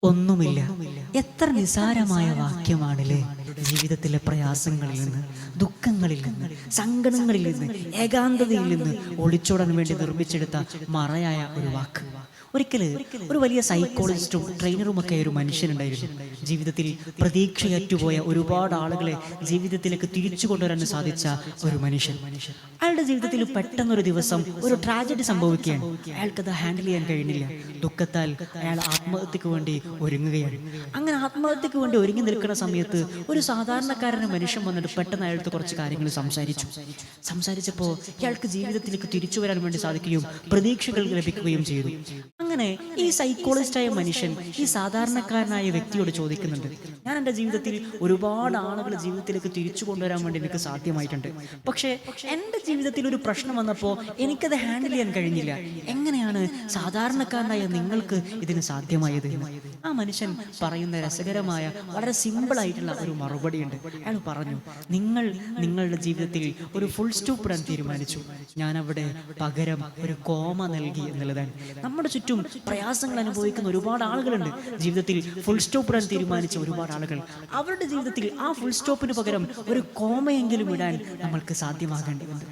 ഒന്നുമില്ല. എത്ര നിസാരമായ വാക്യമാണല്ലേ. ജീവിതത്തിലെ പ്രയാസങ്ങളിൽ നിന്ന്, ദുഃഖങ്ങളിൽ നിന്ന്, സങ്കടങ്ങളിൽ നിന്ന്, ഏകാന്തതയിൽ നിന്ന് ഒളിച്ചോടാൻ വേണ്ടി നിർമ്മിച്ചെടുത്ത മറയായ ഒരു വാക്ക്. ഒരിക്കല് ഒരു വലിയ സൈക്കോളജിസ്റ്റും ട്രെയിനറുമൊക്കെ ഒരു മനുഷ്യനുണ്ടായിരുന്നു. ജീവിതത്തിൽ പ്രതീക്ഷയറ്റുപോയ ഒരുപാട് ആളുകളെ ജീവിതത്തിലേക്ക് തിരിച്ചു കൊണ്ടുവരാൻ സാധിച്ച ഒരു മനുഷ്യൻ. അയാളുടെ ജീവിതത്തിൽ പെട്ടെന്നൊരു ദിവസം ഒരു ട്രാജഡി സംഭവിക്കുകയാണ്. അയാൾക്കത് ഹാൻഡിൽ ചെയ്യാൻ കഴിയുന്നില്ല. ദുഃഖത്താൽ അയാൾ ആത്മഹത്യക്ക് വേണ്ടി ഒരുങ്ങുകയാണ്. അങ്ങനെ ആത്മഹത്യക്ക് വേണ്ടി ഒരുങ്ങി നിൽക്കുന്ന സമയത്ത് ഒരു സാധാരണക്കാരന് മനുഷ്യൻ വന്നിട്ട് പെട്ടെന്ന് അയാൾക്ക് കുറച്ച് കാര്യങ്ങൾ സംസാരിച്ചപ്പോൾ ഇയാൾക്ക് ജീവിതത്തിലേക്ക് തിരിച്ചു വരാൻ വേണ്ടി സാധിക്കുകയും പ്രതീക്ഷകൾ ലഭിക്കുകയും ചെയ്തു. അങ്ങനെ ഈ സൈക്കോളജിസ്റ്റായ മനുഷ്യൻ ഈ സാധാരണക്കാരനായ വ്യക്തിയോട് ചോദിക്കുന്നുണ്ട്, ഞാൻ എൻ്റെ ജീവിതത്തിൽ ഒരുപാട് ആളുകൾ ജീവിതത്തിലേക്ക് തിരിച്ചു കൊണ്ടുവരാൻ വേണ്ടി എനിക്ക് സാധ്യമായിട്ടുണ്ട്. പക്ഷേ എൻ്റെ ജീവിതത്തിൽ ഒരു പ്രശ്നം വന്നപ്പോൾ എനിക്കത് ഹാൻഡിൽ ചെയ്യാൻ കഴിഞ്ഞില്ല. എങ്ങനെയാണ് സാധാരണക്കാരനായ നിങ്ങൾക്ക് ഇതിന് സാധ്യമായത്? ആ മനുഷ്യൻ പറയുന്ന രസകരമായ വളരെ സിമ്പിൾ ആയിട്ടുള്ള ഒരു മറുപടി ഉണ്ട്. അയാൾ പറഞ്ഞു, നിങ്ങളുടെ ജീവിതത്തിൽ ഒരു ഫുൾ സ്റ്റോപ്പ് ഇടാൻ തീരുമാനിച്ചു, ഞാൻ അവിടെ പകരം ഒരു കോമ നൽകി എന്നുള്ളതാണ്. നമ്മുടെ ചുറ്റും പ്രയാസങ്ങൾ അനുഭവിക്കുന്ന ഒരുപാട് ആളുകളുണ്ട്. ജീവിതത്തിൽ ഫുൾ സ്റ്റോപ്പ് ഇടാൻ തീരുമാനിച്ച ഒരുപാട് ആളുകൾ, അവരുടെ ജീവിതത്തിൽ ആ ഫുൾ സ്റ്റോപ്പിന് പകരം ഒരു കോമയെങ്കിലും ഇടാൻ നമ്മൾക്ക് സാധ്യമാകേണ്ടി വന്നു.